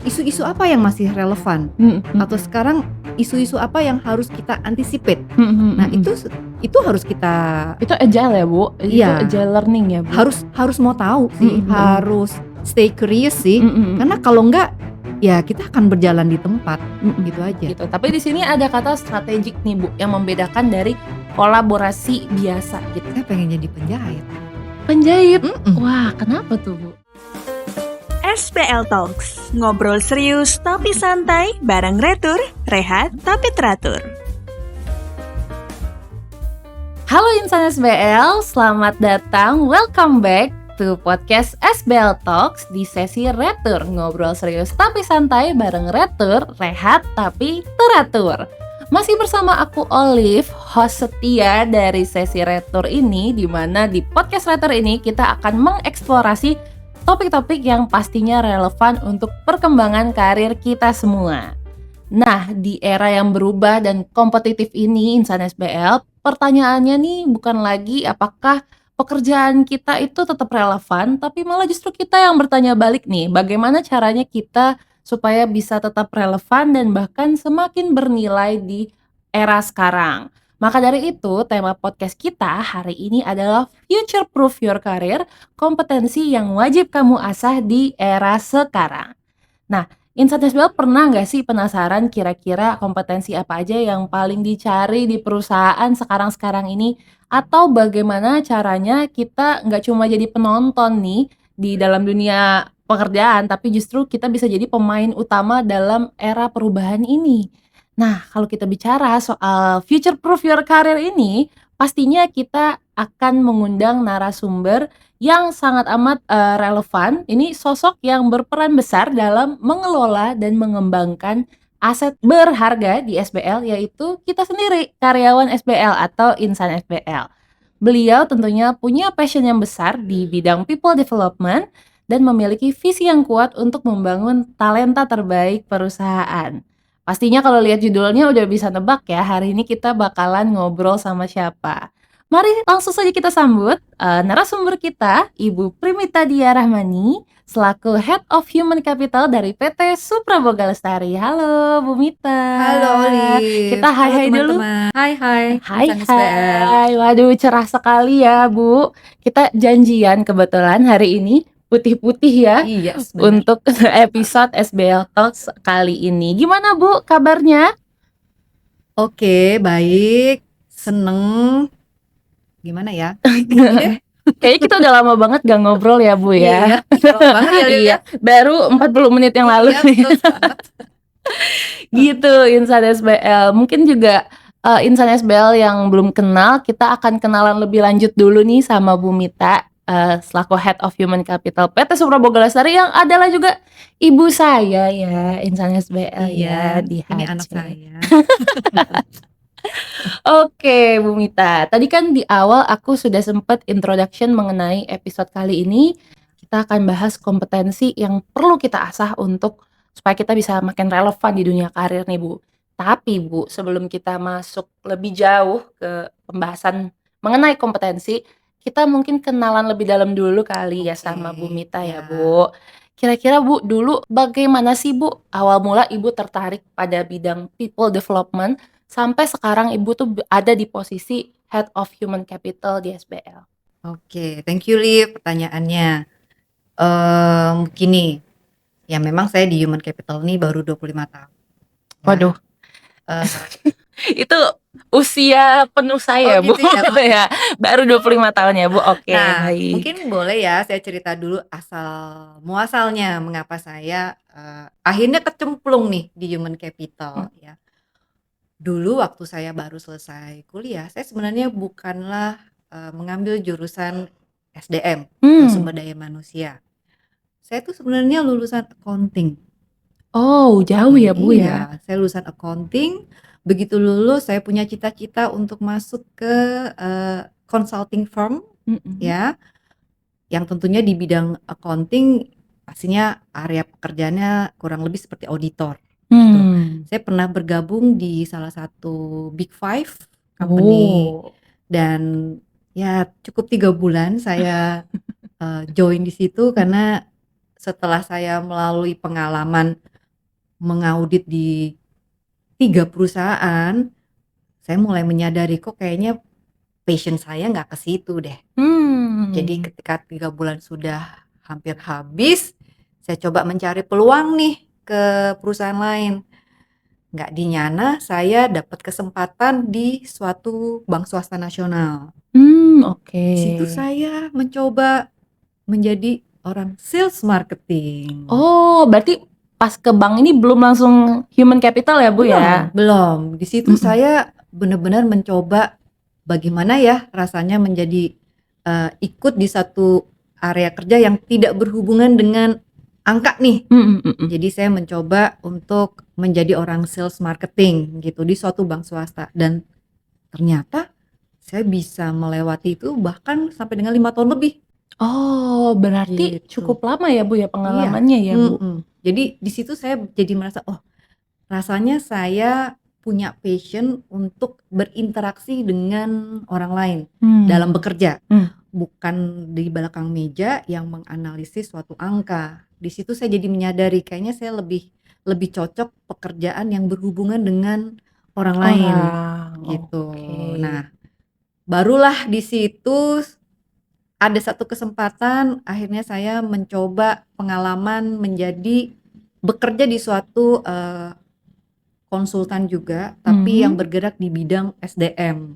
isu-isu apa yang masih relevan, atau sekarang isu-isu apa yang harus kita anticipate. Nah, itu harus kita Itu agile ya, Bu? Itu Iya. agile learning ya, Bu? harus mau tahu sih, harus stay curious sih. Karena kalau enggak ya kita akan berjalan di tempat, gitu aja. Gitu. Tapi di sini ada kata strategik nih, Bu, yang membedakan dari kolaborasi biasa gitu. Saya pengen jadi penjahit. Penjahit? Wah, kenapa tuh, Bu? SBL Talks, ngobrol serius tapi santai bareng Retur, rehat tapi teratur. Halo insan SBL, selamat datang, welcome back to podcast SBL Talks di sesi Retur, ngobrol serius tapi santai bareng Retur, rehat tapi teratur. Masih bersama aku Olive, host setia dari sesi Retur ini, di mana di podcast Retur ini kita akan mengeksplorasi topik-topik yang pastinya relevan untuk perkembangan karir kita semua. Nah, di era yang berubah dan kompetitif ini, insan SBL, pertanyaannya nih bukan lagi apakah pekerjaan kita itu tetap relevan, tapi malah justru kita yang bertanya balik nih, bagaimana caranya kita supaya bisa tetap relevan dan bahkan semakin bernilai di era sekarang. Maka dari itu, tema podcast kita hari ini adalah Future Proof Your Career, kompetensi yang wajib kamu asah di era sekarang. Nah, insan SBL pernah nggak sih penasaran kira-kira kompetensi apa aja yang paling dicari di perusahaan sekarang-sekarang ini? Atau bagaimana caranya kita nggak cuma jadi penonton nih di dalam dunia pekerjaan, tapi justru kita bisa jadi pemain utama dalam era perubahan ini. Nah, kalau kita bicara soal Future Proof Your Career ini, pastinya kita akan mengundang narasumber yang sangat amat relevan. Ini sosok yang berperan besar dalam mengelola dan mengembangkan aset berharga di SBL, yaitu kita sendiri, karyawan SBL atau insan SBL. Beliau tentunya punya passion yang besar di bidang people development dan memiliki visi yang kuat untuk membangun talenta terbaik perusahaan. Pastinya kalau lihat judulnya udah bisa nebak ya, hari ini kita bakalan ngobrol sama siapa. Mari langsung saja kita sambut narasumber kita, Ibu Primita Dia Rahmani, selaku Head of Human Capital dari PT Supra Boga Lestari. Halo Bu Mita. Halo Oli. Kita hai dulu. Hai. Hai. Waduh, cerah sekali ya Bu. Kita janjian kebetulan hari ini putih-putih ya. Yes, untuk episode SBL Talks kali ini. Gimana Bu kabarnya? Oke, baik. Seneng. Gimana ya? Kayaknya kita udah lama banget gak ngobrol ya Bu ya. Iya, banget ya. Iya, baru 40 menit yang lalu nih. Gitu insan SBL. Mungkin juga insan SBL yang belum kenal, kita akan kenalan lebih lanjut dulu nih sama Bu Mita, selaku Head of Human Capital PT Supra Boga Lestari, yang adalah juga ibu saya ya, insan SBL ya di Ini HC. anak saya. Oke Bu Mita, tadi kan di awal aku sudah sempat introduction mengenai episode kali ini. Kita akan bahas kompetensi yang perlu kita asah untuk supaya kita bisa makin relevan di dunia karir nih Bu. Tapi Bu, sebelum kita masuk lebih jauh ke pembahasan mengenai kompetensi, kita mungkin kenalan lebih dalam dulu kali ya sama Bu Mita ya Bu. Kira-kira Bu, dulu bagaimana sih Bu awal mula Ibu tertarik pada bidang people development sampai sekarang Ibu tuh ada di posisi Head of Human Capital di SBL? Oke, thank you Liv pertanyaannya. Gini, ya memang saya di Human Capital nih baru 25 tahun. Waduh. Itu usia penuh saya Bu. Gitu ya, ya, baru 25 tahun ya Bu. Oke, Nah, baik. mungkin boleh ya saya cerita dulu asal muasalnya mengapa saya akhirnya kecemplung nih di Human Capital ya. Dulu waktu saya baru selesai kuliah, saya sebenarnya bukanlah mengambil jurusan SDM, sumber daya manusia. Saya tuh sebenarnya lulusan accounting. Oh, jauh ya Bu ya. Iya, saya lulusan accounting. Begitu lulus saya punya cita-cita untuk masuk ke consulting firm ya, yang tentunya di bidang accounting pastinya area pekerjaannya kurang lebih seperti auditor. Gitu. Saya pernah bergabung di salah satu Big Five company dan ya cukup 3 bulan saya join di situ karena setelah saya melalui pengalaman mengaudit di 3 perusahaan, saya mulai menyadari kok kayaknya passion saya nggak ke situ deh. Jadi ketika 3 bulan sudah hampir habis, saya coba mencari peluang nih ke perusahaan lain. Nggak dinyana saya dapat kesempatan di suatu bank swasta nasional. Oke. Di situ saya mencoba menjadi orang sales marketing. Oh, berarti pas ke bank ini belum langsung human capital ya, Bu ya? Belum. Di situ saya benar-benar mencoba bagaimana ya rasanya menjadi ikut di satu area kerja yang tidak berhubungan dengan angka nih. Jadi saya mencoba untuk menjadi orang sales marketing gitu di suatu bank swasta, dan ternyata saya bisa melewati itu bahkan sampai dengan 5 tahun lebih. Oh, berarti Gitu. cukup lama ya, Bu ya, Iya. pengalamannya ya, Bu? Jadi di situ saya jadi merasa, oh rasanya saya punya passion untuk berinteraksi dengan orang lain dalam bekerja. Bukan di belakang meja yang menganalisis suatu angka. Di situ saya jadi menyadari kayaknya saya lebih cocok pekerjaan yang berhubungan dengan orang lain gitu. Oke. Nah, barulah di situ ada satu kesempatan akhirnya saya mencoba pengalaman menjadi bekerja di suatu konsultan juga, tapi yang bergerak di bidang SDM.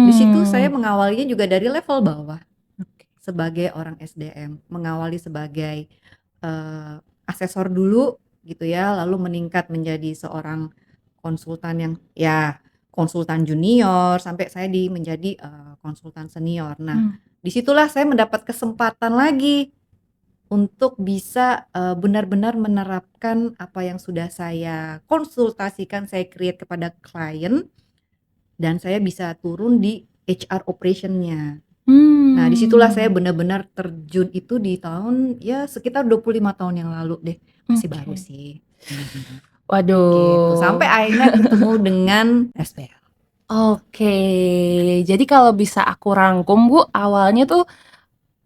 Di situ saya mengawalinya juga dari level bawah. Sebagai orang SDM, mengawali sebagai asesor dulu gitu ya, lalu meningkat menjadi seorang konsultan yang ya konsultan junior sampai saya menjadi konsultan senior. Nah, disitulah saya mendapat kesempatan lagi untuk bisa benar-benar menerapkan apa yang sudah saya konsultasikan, saya create kepada klien, dan saya bisa turun di HR operation-nya. Nah, disitulah saya benar-benar terjun itu di tahun ya sekitar 25 tahun yang lalu deh. Masih baru sih. Waduh. Gitu. Sampai akhirnya ketemu dengan SBL. Oke. Jadi kalau bisa aku rangkum, Bu, awalnya tuh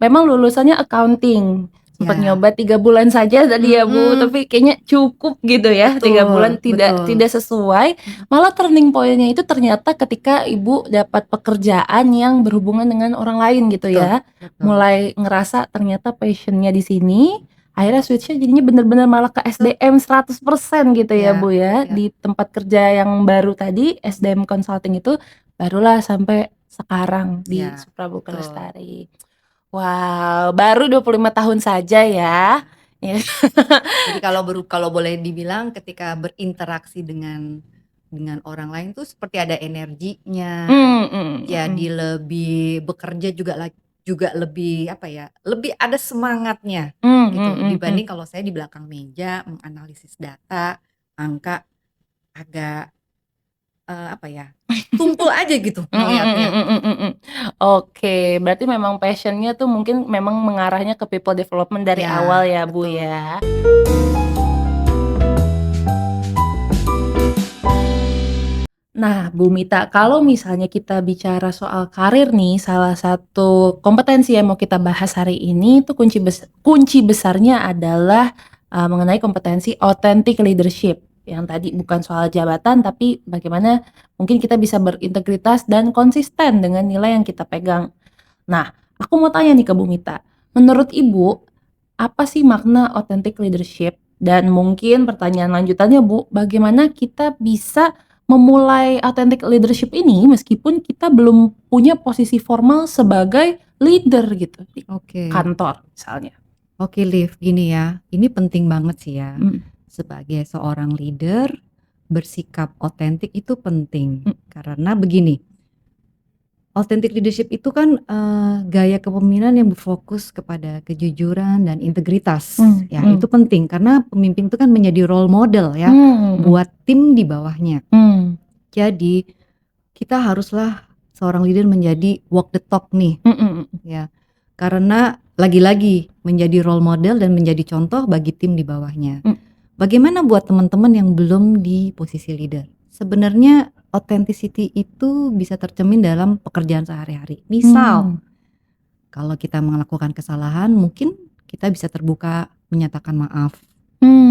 memang lulusannya accounting. Sempat Ya. nyoba 3 bulan saja tadi ya, Bu, tapi kayaknya cukup gitu ya. 3 bulan tidak sesuai. Malah turning point-nya itu ternyata ketika Ibu dapat pekerjaan yang berhubungan dengan orang lain gitu ya. Mulai ngerasa ternyata passion-nya di sini, akhirnya switch-nya jadinya bener-bener malah ke SDM 100% gitu ya, Bu ya. Di tempat kerja yang baru tadi, SDM Consulting itu, barulah sampai sekarang di Supra Bukan Lestari. Wow, baru 25 tahun saja ya. Jadi kalau boleh dibilang ketika berinteraksi dengan orang lain tuh seperti ada energinya. Jadi lebih bekerja juga lebih apa ya? Lebih ada semangatnya gitu dibanding kalau saya di belakang meja menganalisis data, angka agak apa ya? Tumpul aja gitu ngelihatnya. Oke, berarti memang passion-nya tuh mungkin memang mengarahnya ke people development dari awal ya, Bu ya. Nah, Bu Mita, kalau misalnya kita bicara soal karir nih, salah satu kompetensi yang mau kita bahas hari ini tuh kunci besarnya adalah mengenai kompetensi authentic leadership. Yang tadi bukan soal jabatan, tapi bagaimana mungkin kita bisa berintegritas dan konsisten dengan nilai yang kita pegang. Nah, aku mau tanya nih ke Bu Mita, menurut Ibu, apa sih makna authentic leadership? Dan mungkin pertanyaan lanjutannya, Bu, bagaimana kita bisa memulai authentic leadership ini meskipun kita belum punya posisi formal sebagai leader gitu di kantor misalnya. Oke, Liv, gini ya, ini penting banget sih ya. Sebagai seorang leader, bersikap otentik itu penting. Karena begini, authentic leadership itu kan gaya kepemimpinan yang berfokus kepada kejujuran dan integritas. Ya, itu penting karena pemimpin itu kan menjadi role model ya buat tim di bawahnya. Jadi kita haruslah seorang leader menjadi walk the talk nih. Ya. Karena lagi-lagi menjadi role model dan menjadi contoh bagi tim di bawahnya. Bagaimana buat teman-teman yang belum di posisi leader? Sebenarnya authenticity itu bisa tercermin dalam pekerjaan sehari-hari. Misal, kalau kita melakukan kesalahan, mungkin kita bisa terbuka menyatakan maaf.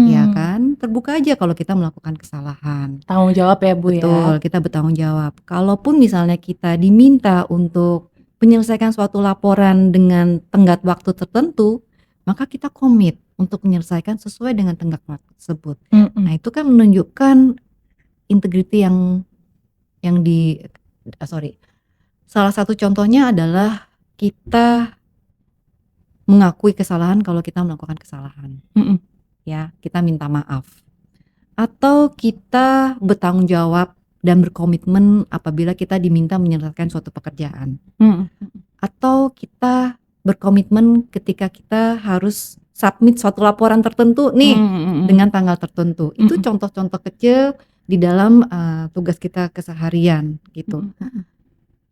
ya kan? Terbuka aja kalau kita melakukan kesalahan. Tanggung jawab ya Bu ya. Betul, kita bertanggung jawab. Kalaupun misalnya kita diminta untuk menyelesaikan suatu laporan dengan tenggat waktu tertentu, maka kita komit untuk menyelesaikan sesuai dengan tenggat waktu tersebut. Nah, itu kan menunjukkan integriti salah satu contohnya adalah kita mengakui kesalahan kalau kita melakukan kesalahan. Ya, kita minta maaf. Atau kita bertanggung jawab dan berkomitmen apabila kita diminta menyelesaikan suatu pekerjaan. Atau kita berkomitmen ketika kita harus submit suatu laporan tertentu nih dengan tanggal tertentu. Itu contoh-contoh kecil di dalam tugas kita keseharian gitu.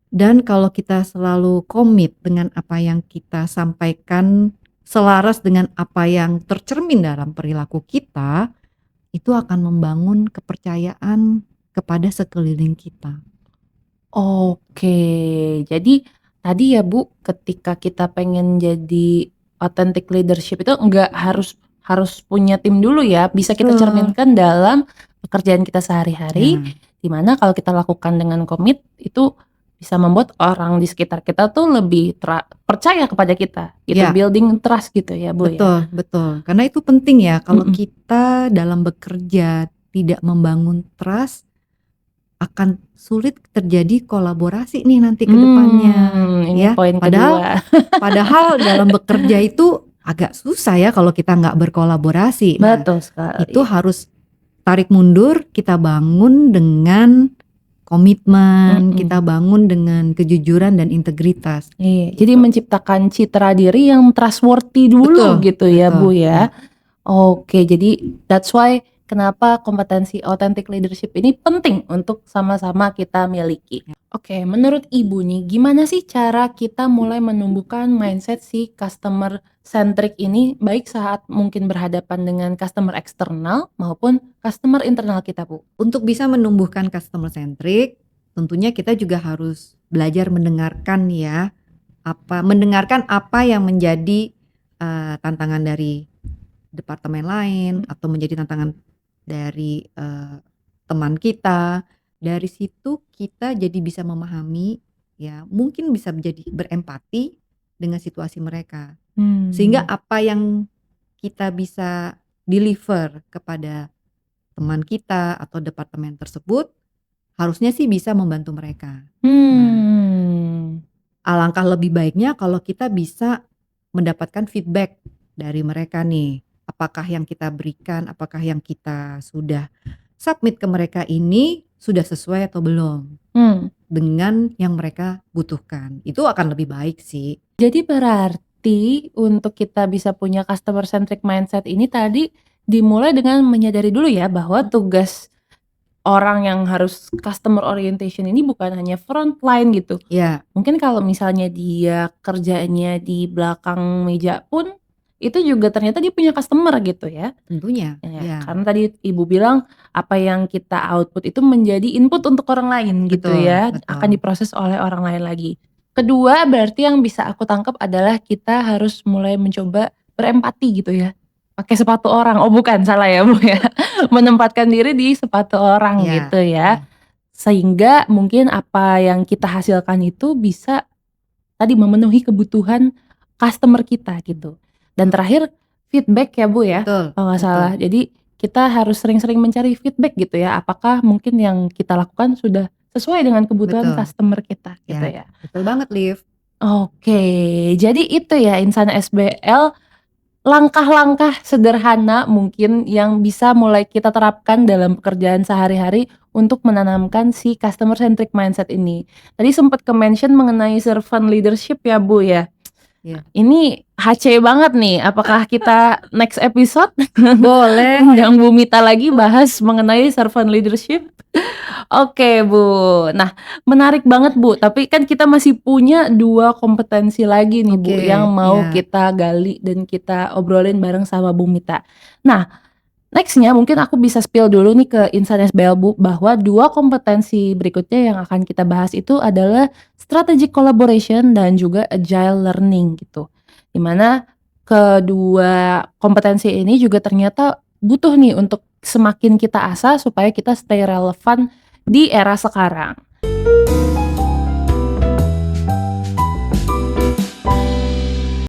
Dan kalau kita selalu komit dengan apa yang kita sampaikan, selaras dengan apa yang tercermin dalam perilaku kita, itu akan membangun kepercayaan kepada sekeliling kita. Oke, jadi tadi ya Bu, ketika kita pengen jadi authentic leadership itu enggak harus punya tim dulu ya, bisa kita cerminkan dalam pekerjaan kita sehari-hari, dimana kalau kita lakukan dengan komit itu bisa membuat orang di sekitar kita tuh lebih percaya kepada kita gitu, building trust gitu ya Bu. Betul. Karena itu penting ya, kalau kita dalam bekerja tidak membangun trust, akan sulit terjadi kolaborasi nih nanti ke depannya. Ini poin kedua. Padahal dalam bekerja itu agak susah ya kalau kita nggak berkolaborasi. Betul sekali. Itu harus tarik mundur, kita bangun dengan komitmen, kita bangun dengan kejujuran dan integritas. Jadi menciptakan citra diri yang trustworthy dulu gitu ya Bu ya. Oke, jadi that's why kenapa kompetensi authentic leadership ini penting untuk sama-sama kita miliki. Oke, menurut Ibu nih, gimana sih cara kita mulai menumbuhkan mindset si customer centric ini, baik saat mungkin berhadapan dengan customer eksternal maupun customer internal kita, Bu? Untuk bisa menumbuhkan customer centric, tentunya kita juga harus belajar mendengarkan ya, mendengarkan apa yang menjadi tantangan dari departemen lain atau menjadi tantangan dari teman kita. Dari situ kita jadi bisa memahami ya, mungkin bisa menjadi berempati dengan situasi mereka. Sehingga apa yang kita bisa deliver kepada teman kita atau departemen tersebut harusnya sih bisa membantu mereka. Alangkah lebih baiknya kalau kita bisa mendapatkan feedback dari mereka nih. Apakah yang kita berikan, apakah yang kita sudah submit ke mereka ini sudah sesuai atau belum dengan yang mereka butuhkan. Itu akan lebih baik sih. Jadi berarti untuk kita bisa punya customer centric mindset ini tadi dimulai dengan menyadari dulu ya bahwa tugas orang yang harus customer orientation ini bukan hanya front line gitu. Mungkin kalau misalnya dia kerjanya di belakang meja pun itu juga ternyata dia punya customer gitu ya. Tentunya. Karena tadi Ibu bilang apa yang kita output itu menjadi input untuk orang lain gitu ya. Akan diproses oleh orang lain lagi. Kedua, berarti yang bisa aku tangkap adalah kita harus mulai mencoba berempati gitu ya. Pakai sepatu orang. Oh bukan, salah ya Bu ya. Menempatkan diri di sepatu orang gitu ya. Sehingga mungkin apa yang kita hasilkan itu bisa tadi memenuhi kebutuhan customer kita gitu. Dan terakhir feedback ya Bu ya, kalau nggak salah. Jadi kita harus sering-sering mencari feedback gitu ya. Apakah mungkin yang kita lakukan sudah sesuai dengan kebutuhan customer kita gitu ya. Betul banget Liv. Oke, jadi itu ya Insana SBL, langkah-langkah sederhana mungkin yang bisa mulai kita terapkan dalam pekerjaan sehari-hari untuk menanamkan si customer centric mindset ini. Tadi sempat ke-mention mengenai servant leadership ya Bu ya. Ini HC banget nih. Apakah kita next episode boleh undang Bu Mita lagi bahas mengenai servant leadership? Oke Bu. Nah menarik banget Bu. Tapi kan kita masih punya 2 kompetensi lagi nih Bu yang mau kita gali dan kita obrolin bareng sama Bu Mita. Nah nextnya mungkin aku bisa spill dulu nih ke Insana SBL Bu, bahwa 2 kompetensi berikutnya yang akan kita bahas itu adalah strategic collaboration dan juga agile learning gitu. Dimana kedua kompetensi ini juga ternyata butuh nih untuk semakin kita asah supaya kita stay relevan di era sekarang.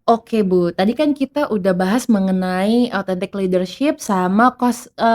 Oke Bu, tadi kan kita udah bahas mengenai authentic leadership sama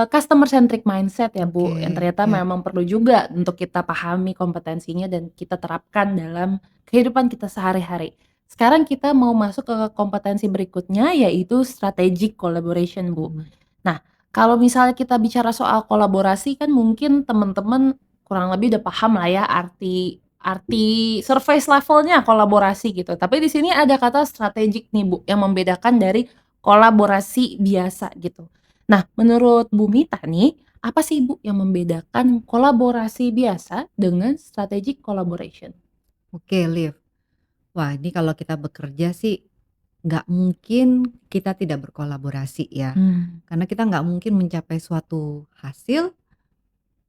customer centric mindset ya Bu, yang Oke, ternyata ya. memang perlu juga untuk kita pahami kompetensinya dan kita terapkan dalam kehidupan kita sehari-hari. Sekarang kita mau masuk ke kompetensi berikutnya yaitu strategic collaboration Bu. Mhm. Nah, kalau misalnya kita bicara soal kolaborasi kan mungkin teman-teman kurang lebih udah paham lah ya arti arti surface levelnya kolaborasi gitu. Tapi di sini ada kata strategik nih Bu, yang membedakan dari kolaborasi biasa gitu. Nah, menurut Bu Mita nih, apa sih Bu yang membedakan kolaborasi biasa dengan strategic collaboration? Oke, Liv. Wah, ini kalau kita bekerja sih nggak mungkin kita tidak berkolaborasi ya. Hmm. Karena kita nggak mungkin mencapai suatu hasil,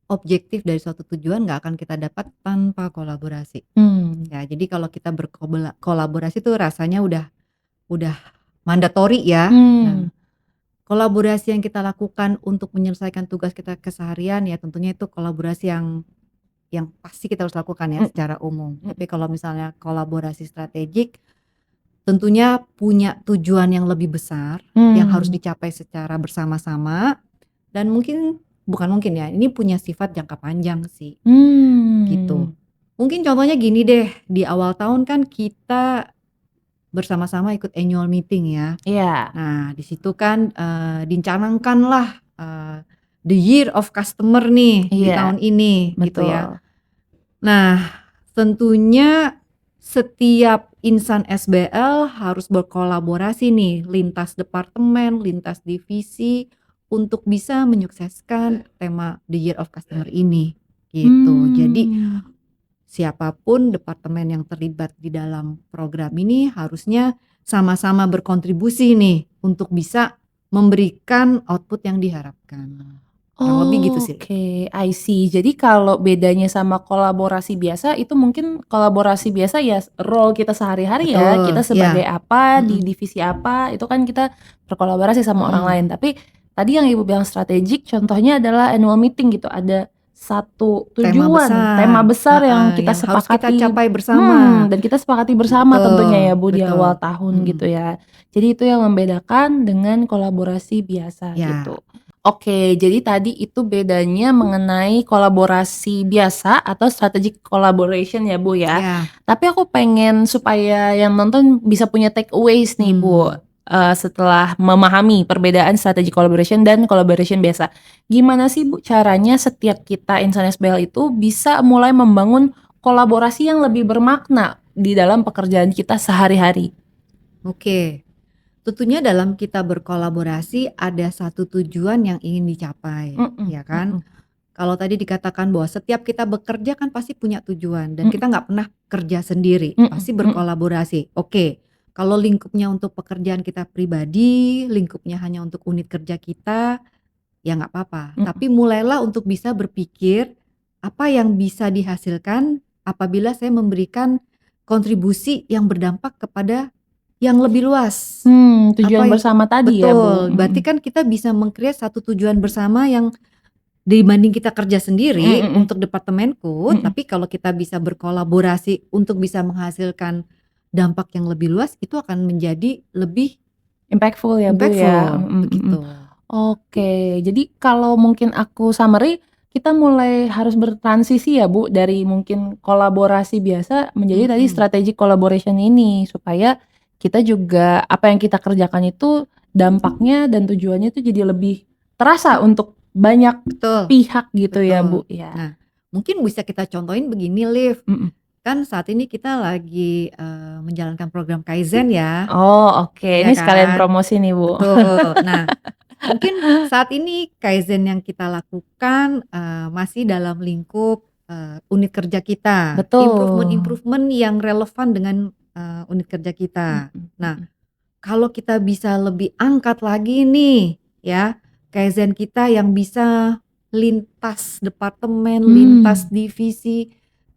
objektif dari suatu tujuan nggak akan kita dapat tanpa kolaborasi. Hmm. Ya, jadi kalau kita berkolaborasi tuh rasanya udah mandatory ya. Nah, Hmm. kolaborasi yang kita lakukan untuk menyelesaikan tugas kita keseharian ya tentunya itu kolaborasi yang pasti kita harus lakukan ya Hmm. secara umum. Hmm. Tapi kalau misalnya kolaborasi strategik tentunya punya tujuan yang lebih besar yang harus Hmm. dicapai secara bersama-sama dan bukan mungkin ya, ini punya sifat jangka panjang sih, gitu. Hmm. Mungkin contohnya gini deh, di awal tahun kan kita bersama-sama ikut annual meeting ya. Iya. Nah, di situ kan, dicanangkanlah, the year of customer nih di Iya, tahun ini, gitu ya. betul. Nah, tentunya setiap insan SBL harus berkolaborasi nih lintas departemen, lintas divisi untuk bisa menyukseskan tema The Year of Customer ini, gitu. Jadi Hmm. siapapun departemen yang terlibat di dalam program ini harusnya sama-sama berkontribusi nih untuk bisa memberikan output yang diharapkan. Kurang lebih gitu sih. Oke, I see. Jadi kalau bedanya sama kolaborasi biasa itu mungkin kolaborasi biasa ya role kita sehari-hari ya, kita Betul, sebagai ya. apa, di Mhm, divisi apa, itu kan kita berkolaborasi sama orang mhm. lain. Tapi tadi yang Ibu bilang strategik contohnya adalah annual meeting gitu, ada satu Tema tujuan, besar, tema besar yang kita yang harus kita sepakati capai bersama. dan kita sepakati bersama tentunya ya Betul, Bu di awal betul. tahun gitu Mhm, ya. Jadi itu yang membedakan dengan kolaborasi biasa ya, gitu. Oke, jadi tadi itu bedanya mengenai kolaborasi biasa atau strategic collaboration ya, Bu, ya. ya, Tapi aku pengen supaya yang nonton bisa punya takeaways nih, Bu, mmm. setelah memahami perbedaan strategic collaboration dan collaboration biasa. Gimana sih, Bu, caranya setiap kita insan SBL itu bisa mulai membangun kolaborasi yang lebih bermakna di dalam pekerjaan kita sehari-hari? Oke. Tentunya dalam kita berkolaborasi ada satu tujuan yang ingin dicapai, Mhm, ya kan? mhm, Kalau tadi dikatakan bahwa setiap kita bekerja kan pasti punya tujuan dan mhm, kita nggak pernah kerja sendiri, mhm, pasti mhm, berkolaborasi. Oke, kalau lingkupnya untuk pekerjaan kita pribadi, lingkupnya hanya untuk unit kerja kita, ya nggak apa-apa. mhm. Tapi mulailah untuk bisa berpikir apa yang bisa dihasilkan apabila saya memberikan kontribusi yang berdampak kepada yang lebih luas. Tujuan Apa yang bersama tadi ya, Bu? betul, berarti Mhm. kan kita bisa meng-create satu tujuan bersama yang dibanding kita kerja Mhm, sendiri mhm, untuk departemenku, mhm. tapi kalau kita bisa berkolaborasi untuk bisa menghasilkan dampak yang lebih luas, itu akan menjadi lebih Impactful ya, Bu, ya? impactful, Mhm, mhm. begitu. Oke, jadi kalau mungkin aku summary, kita mulai harus bertransisi ya, Bu, dari mungkin kolaborasi biasa menjadi tadi Mhm, strategic collaboration ini, supaya kita juga apa yang kita kerjakan itu dampaknya dan tujuannya itu jadi lebih terasa untuk banyak betul, pihak gitu ya, betul. Bu, ya? Nah, mungkin bisa kita contohin begini, Liv, Mhm. kan saat ini kita lagi, menjalankan program Kaizen ya, Oh, oke. ya Ini sekalian kan? promosi nih, Bu. Betul. Nah, mungkin saat ini Kaizen yang kita lakukan, masih dalam lingkup, unit kerja kita, Betul. improvement-improvement yang relevan dengan, unit kerja kita. Mhm, Nah, mhm. kalau kita bisa lebih angkat lagi nih, ya, Kaizen kita yang bisa lintas departemen, lintas Mmm. divisi,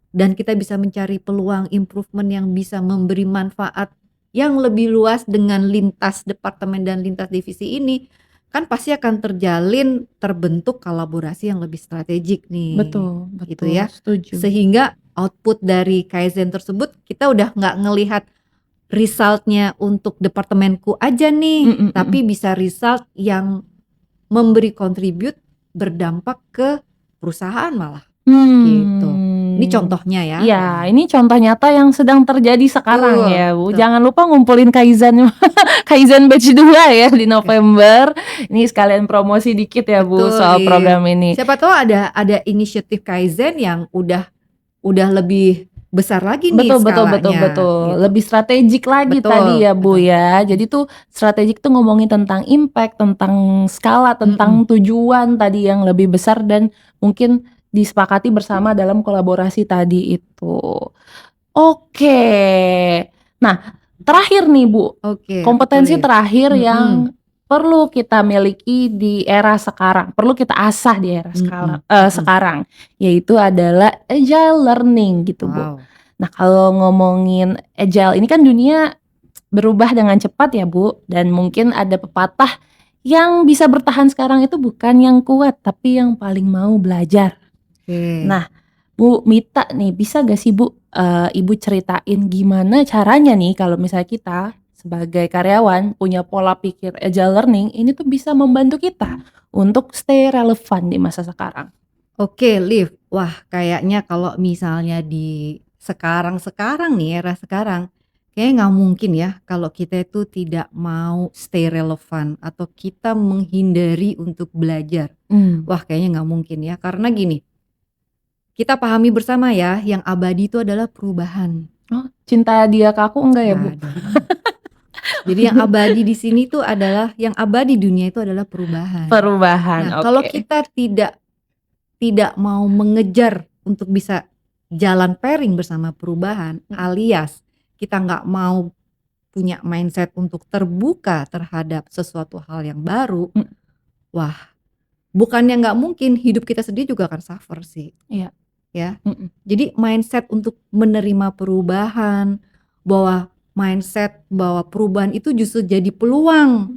dan kita bisa mencari peluang improvement yang bisa memberi manfaat yang lebih luas dengan lintas departemen dan lintas divisi ini. kan pasti akan terbentuk kolaborasi yang lebih strategik nih. Betul, Gitu betul, ya. setuju. Sehingga output dari Kaizen tersebut kita udah nggak ngelihat resultnya untuk departemenku aja nih, tapi bisa result yang memberi kontribut berdampak ke perusahaan malah. Gitu. Ini contohnya ya. Iya, ini contoh nyata yang sedang terjadi sekarang Betul, ya, Bu. betul. Jangan lupa ngumpulin Kaizen Kaizen batch 2 ya di November. Ini sekalian promosi dikit ya, Bu, Betul, soal Liv. program ini. Siapa tahu ada inisiatif Kaizen yang udah lebih besar lagi nih Betul, skalanya. Gitu. lebih strategik lagi Betul, tadi ya, Bu betul. ya. Jadi tuh strategik tuh ngomongin tentang impact, tentang skala, tentang tujuan tadi yang lebih besar dan mungkin disepakati bersama dalam kolaborasi tadi itu. Oke. Nah, terakhir nih, Bu. Oke, Kompetensi betul, Liv. terakhir yang perlu kita miliki di era sekarang, perlu kita asah di era sekarang, yaitu adalah agile learning gitu, Bu. Wow. Nah, kalau ngomongin agile ini kan dunia berubah dengan cepat ya, Bu, dan mungkin ada pepatah yang bisa bertahan sekarang itu bukan yang kuat, tapi yang paling mau belajar. Oke. Nah, Bu Mita nih, bisa gak sih Bu, Ibu ceritain gimana caranya nih kalau misalnya kita sebagai karyawan punya pola pikir agile learning, ini tuh bisa membantu kita untuk stay relevan di masa sekarang. Oke, Liv. Wah, kayaknya kalau misalnya di sekarang nih, era sekarang, kayaknya nggak mungkin ya kalau kita itu tidak mau stay relevan atau kita menghindari untuk belajar. Wah, kayaknya nggak mungkin ya, karena gini, kita pahami bersama ya, yang abadi itu adalah perubahan. Oh, cinta dia ke aku enggak ya, Bu? Aduh. Jadi yang abadi di sini tuh adalah, yang abadi dunia itu adalah perubahan. Nah, kalau kita tidak mau mengejar untuk bisa jalan pairing bersama perubahan, alias kita nggak mau punya mindset untuk terbuka terhadap sesuatu hal yang baru, wah, bukannya nggak mungkin, hidup kita sendiri juga akan suffer sih. Iya. Ya. Jadi mindset untuk menerima perubahan, bahwa perubahan itu justru jadi peluang,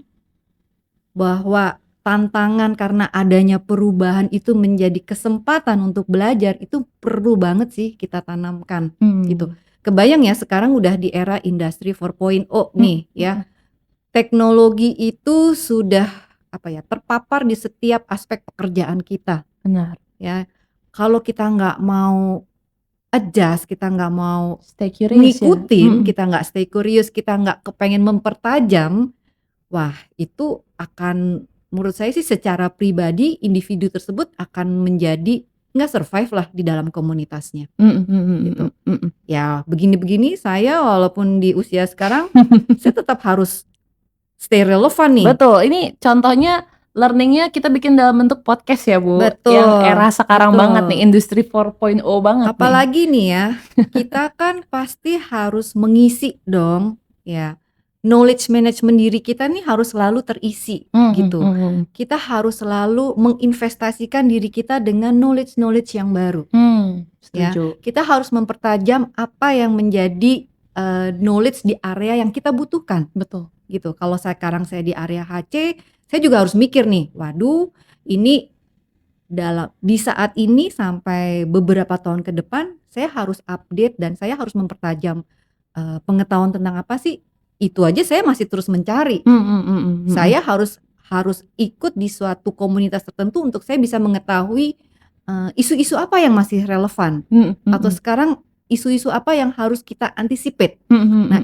bahwa tantangan karena adanya perubahan itu menjadi kesempatan untuk belajar, itu perlu banget sih kita tanamkan gitu. Kebayang ya, sekarang udah di era industri 4.0 nih ya. Teknologi itu sudah terpapar di setiap aspek pekerjaan kita. Benar. Ya. Kalau kita nggak mau adjust, kita nggak mau ngikutin, kita nggak stay curious, kita nggak kepengen mempertajam, wah, itu akan, menurut saya sih secara pribadi, individu tersebut akan menjadi nggak survive lah di dalam komunitasnya. Gitu. Ya begini-begini saya walaupun di usia sekarang saya tetap harus stay relevan nih. Betul, ini contohnya learningnya kita bikin dalam bentuk podcast ya, Bu. Betul. Yang era sekarang banget nih, industri 4.0 banget. Apalagi nih ya, kita kan pasti harus mengisi dong ya. Knowledge management diri kita nih harus selalu terisi gitu. Kita harus selalu menginvestasikan diri kita dengan knowledge yang baru. Ya, kita harus mempertajam apa yang menjadi knowledge di area yang kita butuhkan. Betul. Gitu. Kalau sekarang saya di area HC, saya juga harus mikir nih, waduh, ini di saat ini sampai beberapa tahun ke depan saya harus update dan saya harus mempertajam pengetahuan tentang apa sih. Itu aja saya masih terus mencari. Saya harus ikut di suatu komunitas tertentu untuk saya bisa mengetahui isu-isu apa yang masih relevan, atau sekarang isu-isu apa yang harus kita anticipate. Nah,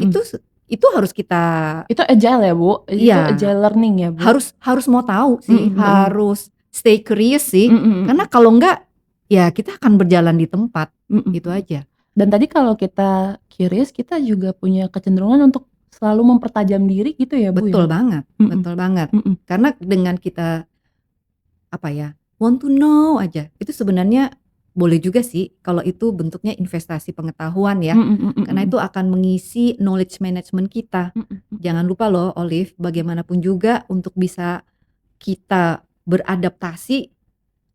itu harus kita, itu agile ya, Bu? Itu agile learning ya, Bu? Harus mau tahu sih, harus stay curious sih, karena kalau enggak ya kita akan berjalan di tempat, gitu aja. Dan tadi kalau kita curious, kita juga punya kecenderungan untuk selalu mempertajam diri gitu ya, Bu? Betul banget, betul banget. Karena dengan kita want to know aja, itu sebenarnya boleh juga sih kalau itu bentuknya investasi pengetahuan ya, karena itu akan mengisi knowledge management kita. Jangan lupa loh, Olive, bagaimanapun juga untuk bisa kita beradaptasi,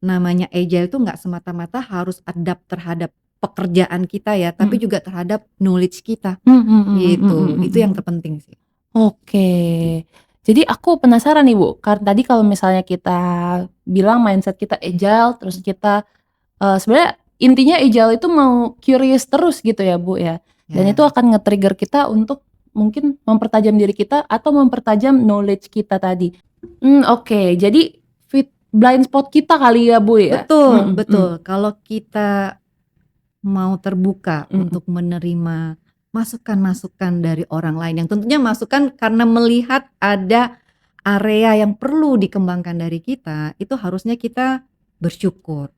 namanya agile itu nggak semata-mata harus adapt terhadap pekerjaan kita ya, tapi juga terhadap knowledge kita, gitu. Itu yang terpenting sih. Oke. Jadi aku penasaran nih Bu, karena tadi kalau misalnya kita bilang mindset kita agile, terus kita sebenarnya intinya agile itu mau curious terus gitu ya Bu ya. Dan itu Ya, akan nge-trigger kita untuk mungkin mempertajam diri kita atau mempertajam knowledge kita tadi. Oke. Jadi blind spot kita kali ya Bu ya? betul, betul. Kalau kita mau terbuka untuk menerima masukan-masukan dari orang lain yang tentunya masukan karena melihat ada area yang perlu dikembangkan dari kita, itu harusnya kita bersyukur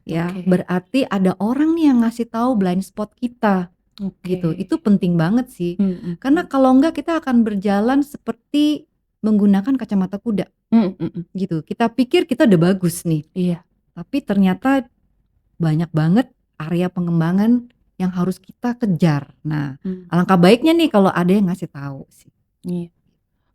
ya. Oke. Berarti ada orang nih yang ngasih tahu blind spot kita gitu. Oke. Itu penting banget sih. Karena kalau enggak kita akan berjalan seperti menggunakan kacamata kuda gitu. Kita pikir kita udah bagus nih, Iya. tapi ternyata banyak banget area pengembangan yang harus kita kejar. Nah, alangkah baiknya nih kalau ada yang ngasih tahu sih. Iya.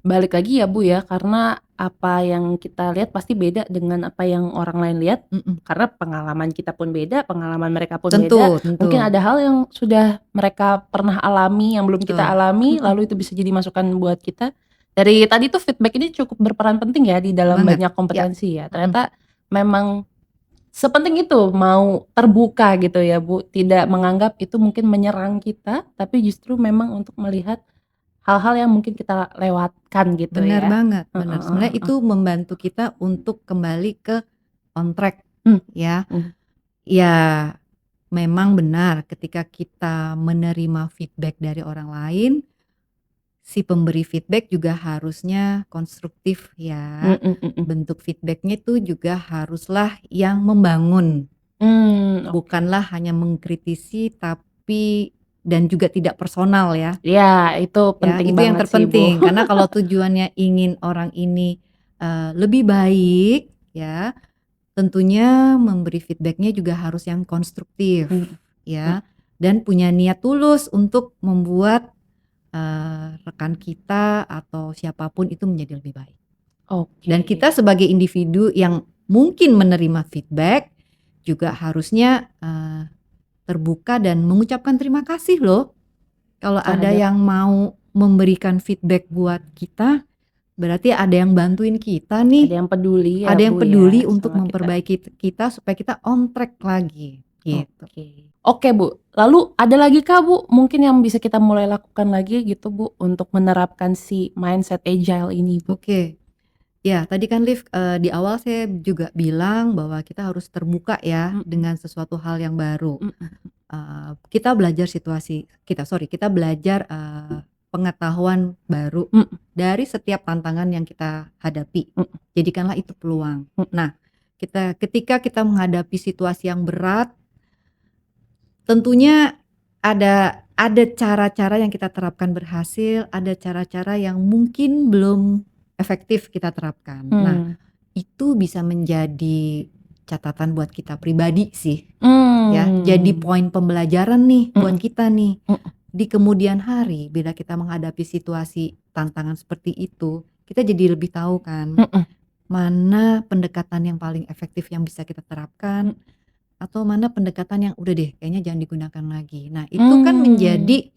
Balik lagi ya Bu ya, karena apa yang kita lihat pasti beda dengan apa yang orang lain lihat. Karena pengalaman kita pun beda, pengalaman mereka pun beda. Tentu. Mungkin ada hal yang sudah mereka pernah alami yang belum kita Betul. alami, lalu itu bisa jadi masukan buat kita. Dari tadi tuh feedback ini cukup berperan penting ya di dalam Banget, banyak kompetensi ya. Ternyata memang sepenting itu mau terbuka gitu ya Bu, tidak menganggap itu mungkin menyerang kita, tapi justru memang untuk melihat hal-hal yang mungkin kita lewatkan gitu Benar ya. banget, benar. Sebenarnya itu membantu kita untuk kembali ke on track ya. Ya, memang benar ketika kita menerima feedback dari orang lain, si pemberi feedback juga harusnya konstruktif ya. Bentuk feedbacknya itu juga haruslah yang membangun. Bukanlah hanya mengkritisi tapi dan juga tidak personal ya. Ya, itu Ya, penting itu yang banget sih Bu. terpenting karena kalau tujuannya ingin orang ini lebih baik ya, tentunya memberi feedbacknya juga harus yang konstruktif ya, dan punya niat tulus untuk membuat rekan kita atau siapapun itu menjadi lebih baik. Oke. Dan kita sebagai individu yang mungkin menerima feedback juga harusnya terbuka dan mengucapkan terima kasih loh. Kalau ada yang mau memberikan feedback buat kita, berarti ada yang bantuin kita nih. Ada yang peduli ya Ada yang Bu peduli ya untuk sama kita. memperbaiki kita supaya kita on track lagi gitu. Oke Bu, lalu ada lagi kah Bu mungkin yang bisa kita mulai lakukan lagi gitu Bu untuk menerapkan si mindset agile ini Bu? Oke. Ya, tadi kan Liv di awal saya juga bilang bahwa kita harus terbuka ya dengan sesuatu hal yang baru. Kita belajar kita belajar pengetahuan baru dari setiap tantangan yang kita hadapi. Jadikanlah itu peluang. Nah, ketika kita menghadapi situasi yang berat, tentunya ada cara-cara yang kita terapkan berhasil, ada cara-cara yang mungkin belum efektif kita terapkan. Nah, itu bisa menjadi catatan buat kita pribadi sih. Ya, jadi poin pembelajaran nih buat kita nih. Di kemudian hari bila kita menghadapi situasi tantangan seperti itu, kita jadi lebih tahu kan mana pendekatan yang paling efektif yang bisa kita terapkan atau mana pendekatan yang udah deh kayaknya jangan digunakan lagi. Nah, itu kan menjadi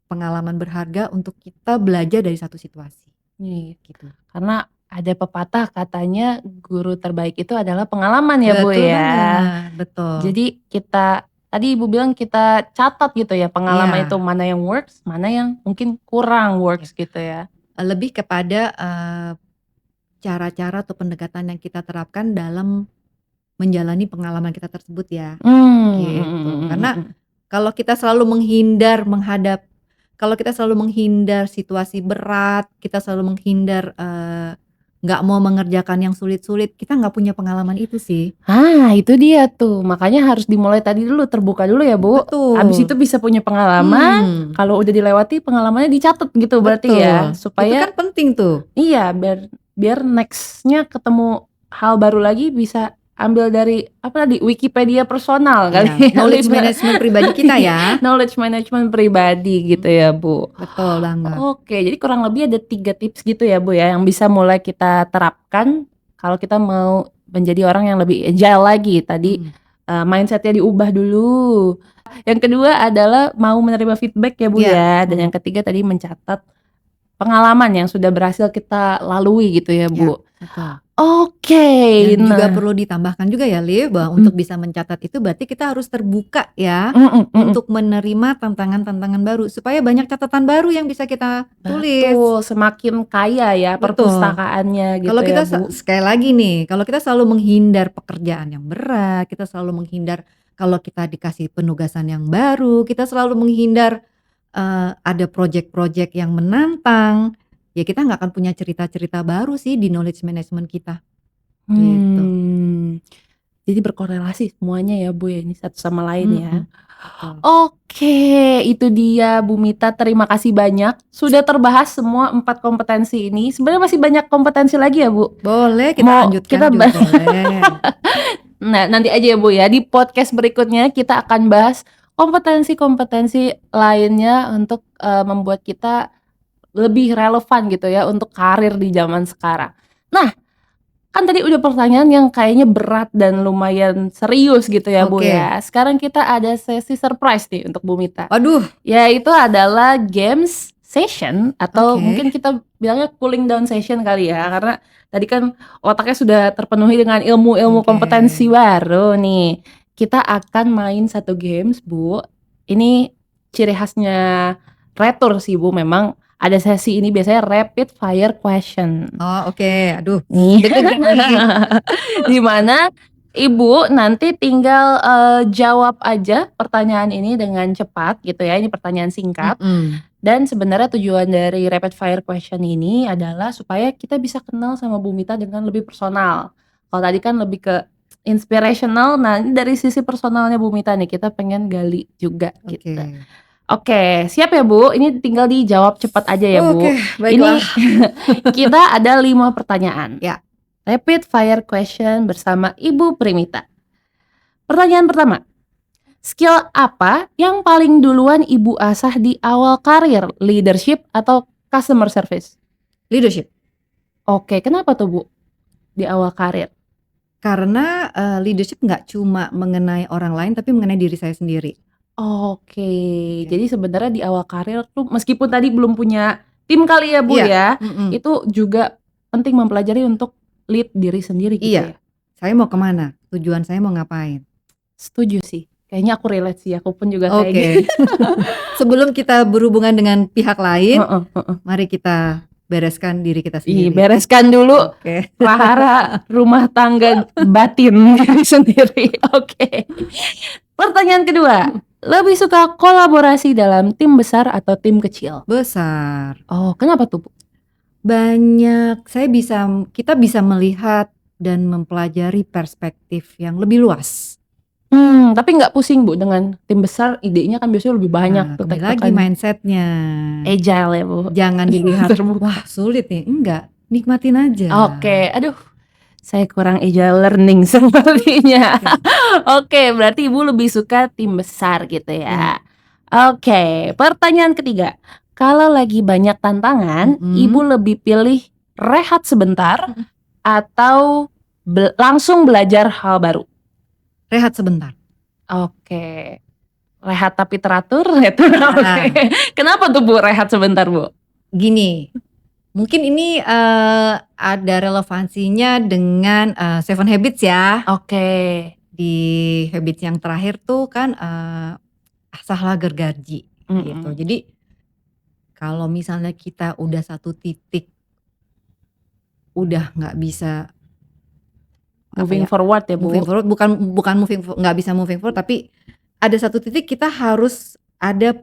pengalaman berharga untuk kita belajar dari satu situasi. Gitu. Karena ada pepatah katanya guru terbaik itu adalah pengalaman ya Bu Betul ya. banget, betul. Jadi tadi Ibu bilang kita catat gitu ya pengalaman itu mana yang works, mana yang mungkin kurang works gitu ya. Lebih kepada cara-cara atau pendekatan yang kita terapkan dalam menjalani pengalaman kita tersebut ya. Gitu. Karena kalau kita selalu menghindar situasi berat, kita selalu menghindar nggak mau mengerjakan yang sulit-sulit, kita nggak punya pengalaman itu sih. Itu dia tuh, makanya harus dimulai tadi dulu, terbuka dulu ya Bu. Betul. Habis itu bisa punya pengalaman, kalau udah dilewati pengalamannya dicatat gitu berarti ya, supaya itu kan penting tuh. Iya, biar nextnya ketemu hal baru lagi bisa ambil dari Wikipedia personal kali. Knowledge management pribadi kita ya. Knowledge management pribadi gitu ya Bu. Betul banget. Oke, jadi kurang lebih ada 3 tips gitu ya Bu ya yang bisa mulai kita terapkan kalau kita mau menjadi orang yang lebih agile lagi. Tadi mindsetnya diubah dulu. Yang kedua adalah mau menerima feedback ya Bu ya. Dan yang ketiga tadi mencatat pengalaman yang sudah berhasil kita lalui gitu ya, Ya, Bu. betul. Oke, Dan juga nah, perlu ditambahkan juga ya, Liv, bahwa mm, untuk bisa mencatat itu berarti kita harus terbuka ya mm. untuk menerima tantangan-tantangan baru supaya banyak catatan baru yang bisa kita tulis. Betul, semakin kaya ya Betul. perpustakaannya gitu Kalau ya, kita Bu. sekali lagi nih, kalau kita selalu menghindar pekerjaan yang berat, kita selalu menghindar kalau kita dikasih penugasan yang baru, kita selalu menghindar ada project-project yang menantang, ya kita nggak akan punya cerita-cerita baru sih di knowledge management kita. Gitu. Jadi berkorelasi semuanya ya, Bu, ya, ini satu sama lain ya. Betul. Oke, itu dia Bu Mita, terima kasih banyak sudah terbahas semua 4 kompetensi ini. Sebenarnya masih banyak kompetensi lagi ya, Bu? Boleh kita Mau lanjutkan kita juga boleh. Nah, nanti aja ya, Bu, ya. Di podcast berikutnya kita akan bahas kompetensi-kompetensi lainnya untuk membuat kita lebih relevan gitu ya untuk karir di zaman sekarang. Nah, kan tadi udah pertanyaan yang kayaknya berat dan lumayan serius gitu ya, Bu, Oke. ya. Sekarang kita ada sesi surprise nih untuk Bu Mita. Waduh, Yaitu adalah games session atau Oke. mungkin kita bilangnya cooling down session kali ya, karena tadi kan otaknya sudah terpenuhi dengan ilmu-ilmu Oke. kompetensi baru nih. Kita akan main satu games, Bu. Ini ciri khasnya Retur sih, Bu. Memang ada sesi ini biasanya rapid fire question. Oh, oke. Aduh, Nih, deg-degan lagi. di mana Ibu nanti tinggal jawab aja pertanyaan ini dengan cepat gitu ya. Ini pertanyaan singkat. Dan sebenarnya tujuan dari rapid fire question ini adalah supaya kita bisa kenal sama Bu Mita dengan lebih personal. Kalau tadi kan lebih ke inspirational, nah ini dari sisi personalnya Bu Mita nih kita pengen gali juga gitu. Oke. Oke, siap ya, Bu? Ini tinggal dijawab cepat aja ya, Bu. Oke, Ini baiklah. kita ada 5 pertanyaan. Ya. Rapid fire question bersama Ibu Primita. Pertanyaan pertama. Skill apa yang paling duluan Ibu asah di awal karir? Leadership atau customer service? Leadership. Oke, kenapa tuh, Bu? Di awal karir. Karena leadership nggak cuma mengenai orang lain tapi mengenai diri saya sendiri. Oke, jadi sebenarnya di awal karir tuh meskipun tadi belum punya tim kali ya, Bu, Iya. ya, itu juga penting mempelajari untuk lead diri sendiri gitu Iya. ya. Saya mau kemana? Tujuan saya mau ngapain? Setuju sih. Kayaknya aku relate sih, aku pun juga kayak Oke. gitu. Sebelum kita berhubungan dengan pihak lain, mari kita bereskan diri kita Ih, sendiri. bereskan dulu Oke. prahara rumah tangga batin diri sendiri. Oke. Pertanyaan kedua, lebih suka kolaborasi dalam tim besar atau tim kecil? Besar. Oh, kenapa tuh, Bu? Banyak, kita bisa melihat dan mempelajari perspektif yang lebih luas. Tapi nggak pusing, Bu, dengan tim besar idenya kan biasanya lebih banyak Nah, tuh kembali lagi tektokannya. mindsetnya. Agile ya, Bu. Jangan dilihat, Terbuka. wah sulit nih. Enggak, nikmatin aja. Oke, aduh, saya kurang agile learning sepertinya. Oke, berarti Ibu lebih suka tim besar gitu ya. Oke, pertanyaan ketiga. Kalau lagi banyak tantangan, Ibu lebih pilih rehat sebentar atau langsung belajar hal baru? Rehat sebentar. Oke. Rehat tapi teratur itu. Nah. Oke. Kenapa tuh, Bu, rehat sebentar, Bu? Gini, mungkin ini ada relevansinya dengan 7 Habits ya. Oke. Di habits yang terakhir tuh kan asahlah gergaji gitu. Jadi kalau misalnya kita udah satu titik udah nggak bisa Moving forward ya, Bu. moving forward, bukan nggak bisa moving forward, tapi ada satu titik kita harus ada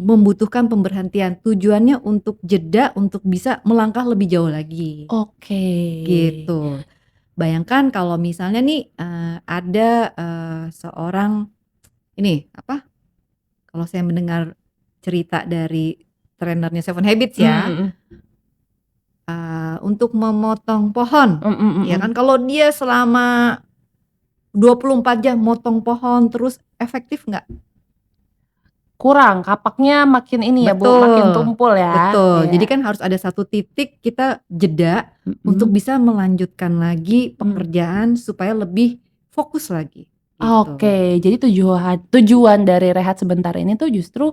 membutuhkan pemberhentian. Tujuannya untuk jeda, untuk bisa melangkah lebih jauh lagi. Oke. Gitu. Bayangkan kalau misalnya nih ada seorang ini apa? Kalau saya mendengar cerita dari trainernya 7 Habits ya, untuk memotong pohon, ya kan kalau dia selama 24 jam motong pohon terus efektif nggak? Kurang, kapaknya makin ini ya, Bu, makin tumpul ya. Betul. Iya. Jadi kan harus ada satu titik kita jeda untuk bisa melanjutkan lagi pekerjaan supaya lebih fokus lagi. Gitu. Oke, jadi tujuan dari rehat sebentar ini tuh justru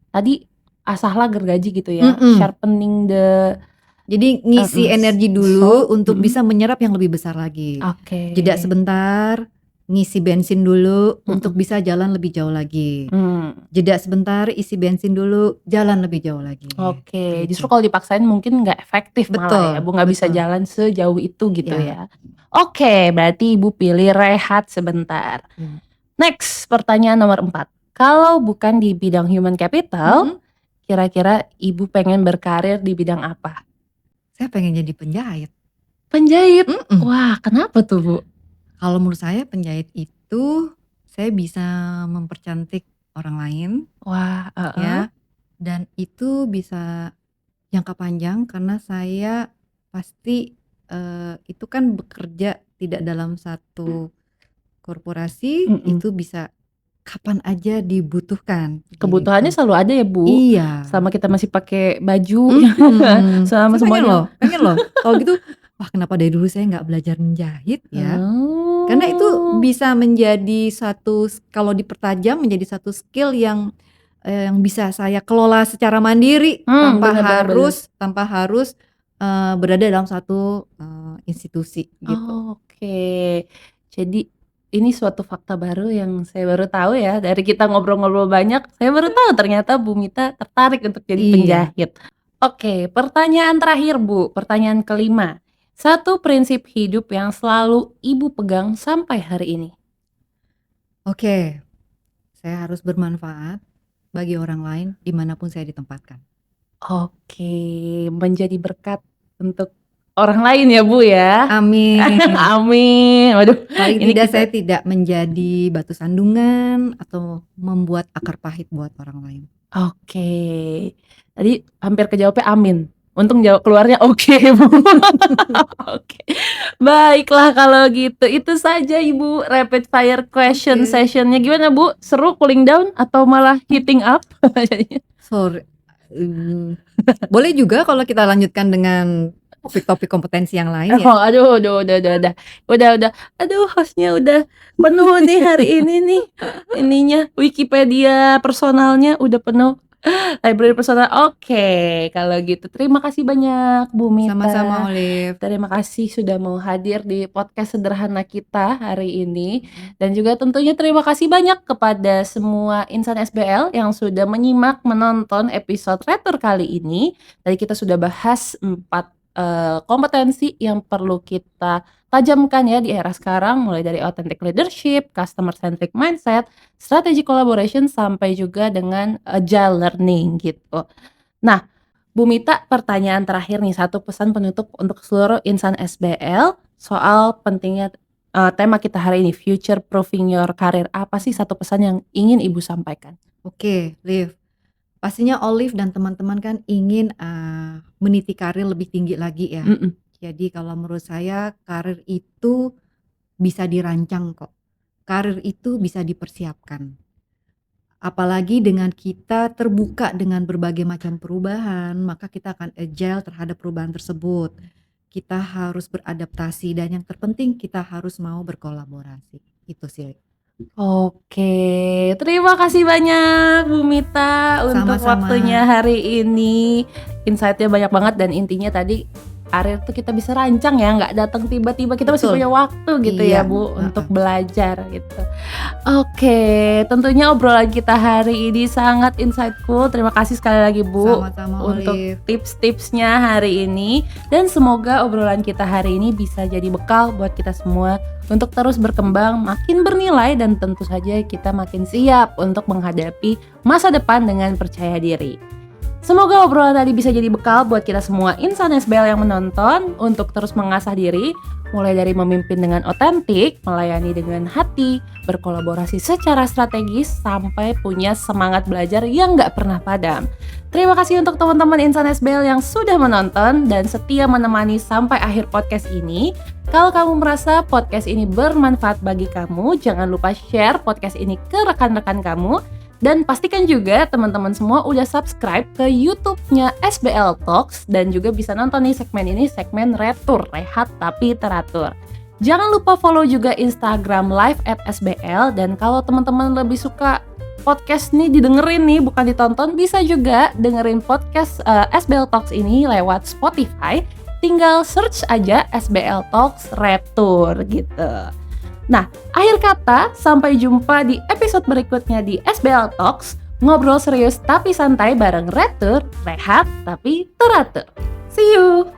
tadi asahlah gergaji gitu ya, sharpening the Jadi ngisi energi dulu soul. untuk bisa menyerap yang lebih besar lagi. Oke. Jeda sebentar, ngisi bensin dulu untuk bisa jalan lebih jauh lagi. Jeda sebentar, isi bensin dulu, jalan lebih jauh lagi. Oke, Gitu. justru kalau dipaksain mungkin nggak efektif malah ya, Bu, nggak bisa jalan sejauh itu gitu ya. Oke, berarti Ibu pilih rehat sebentar. Next, pertanyaan nomor 4. Kalau bukan di bidang human capital, kira-kira Ibu pengen berkarir di bidang apa? Saya pengen jadi penjahit. Penjahit? Wah, kenapa tuh, Bu? Kalau menurut saya penjahit itu saya bisa mempercantik orang lain. Wah, ya. Dan itu bisa jangka panjang karena saya pasti itu kan bekerja tidak dalam satu korporasi, itu bisa kapan aja dibutuhkan. Kebutuhannya gitu. selalu ada ya, Bu. Iya. Selama kita masih pakai baju, selama semuanya. Pengen loh. Kalau gitu, wah kenapa dari dulu saya nggak belajar menjahit ya? Karena itu bisa menjadi satu, kalau dipertajam menjadi satu skill yang bisa saya kelola secara mandiri tanpa harus berada dalam satu institusi gitu. Oke. Jadi ini suatu fakta baru yang saya baru tahu ya, dari kita ngobrol-ngobrol banyak, saya baru tahu ternyata Bu Mita tertarik untuk jadi penjahit. Oke, pertanyaan terakhir Bu, pertanyaan kelima. Satu prinsip hidup yang selalu Ibu pegang sampai hari ini. Oke, saya harus bermanfaat bagi orang lain dimanapun saya ditempatkan. Oke, menjadi berkat untuk orang lain ya Bu ya. Amin. Amin. Waduh, paling tidak saya tidak menjadi batu sandungan atau membuat akar pahit buat orang lain. Oke, tadi hampir kejawabnya amin. Untung jawab keluarnya oke, Bu. Oke. Baiklah kalau gitu. Itu saja Ibu rapid fire question sessionnya. Gimana Bu? Seru, cooling down atau malah heating up? Sorry. Boleh juga kalau kita lanjutkan dengan topik-topik kompetensi yang lain ya. Oh, aduh, udah. Aduh, hostnya udah penuh nih hari ini nih. Ininya Wikipedia personalnya udah penuh. Library personal. Oke, kalau gitu terima kasih banyak Bu Mita. Sama-sama Olive. Terima kasih sudah mau hadir di podcast sederhana kita hari ini. Dan juga tentunya terima kasih banyak kepada semua insan SBL yang sudah menyimak, menonton episode Retur kali ini. Tadi kita sudah bahas 4 kompetensi yang perlu kita tajamkan ya di era sekarang, mulai dari authentic leadership, customer centric mindset, strategi collaboration, sampai juga dengan agile learning gitu. Nah, Bu Mita, pertanyaan terakhir nih, satu pesan penutup untuk seluruh insan SBL soal pentingnya tema kita hari ini, future proofing your career. Apa sih satu pesan yang ingin Ibu sampaikan? Oke, Liv. Pastinya Olive dan teman-teman kan ingin meniti karir lebih tinggi lagi ya. Jadi kalau menurut saya karir itu bisa dirancang kok. Karir itu bisa dipersiapkan. Apalagi dengan kita terbuka dengan berbagai macam perubahan, maka kita akan agile terhadap perubahan tersebut. Kita harus beradaptasi dan yang terpenting kita harus mau berkolaborasi. Itu sih. Oke, terima kasih banyak Bu Mita untuk waktunya hari ini. Insight-nya banyak banget dan intinya tadi karir tuh kita bisa rancang ya, nggak datang tiba-tiba, kita masih punya waktu gitu ya Bu untuk belajar gitu. Oke, tentunya obrolan kita hari ini sangat insightful. Terima kasih sekali lagi Bu untuk tips-tipsnya hari ini, dan semoga obrolan kita hari ini bisa jadi bekal buat kita semua untuk terus berkembang, makin bernilai, dan tentu saja kita makin siap untuk menghadapi masa depan dengan percaya diri. Semoga obrolan tadi bisa jadi bekal buat kita semua insan SBL yang menonton untuk terus mengasah diri, mulai dari memimpin dengan otentik, melayani dengan hati, berkolaborasi secara strategis, sampai punya semangat belajar yang gak pernah padam. Terima kasih untuk teman-teman insan SBL yang sudah menonton dan setia menemani sampai akhir podcast ini. Kalau kamu merasa podcast ini bermanfaat bagi kamu, jangan lupa share podcast ini ke rekan-rekan kamu. Dan pastikan juga teman-teman semua udah subscribe ke YouTube-nya SBL Talks, dan juga bisa nonton nih segmen ini, segmen Retur, rehat tapi teratur. Jangan lupa follow juga Instagram live @SBL, dan kalau teman-teman lebih suka podcast nih didengerin nih, bukan ditonton, bisa juga dengerin podcast SBL Talks ini lewat Spotify. Tinggal search aja SBL Talks Retur gitu. Nah, akhir kata, sampai jumpa di episode berikutnya di SBL Talks, ngobrol serius tapi santai bareng Retur, rehat tapi teratur. See you!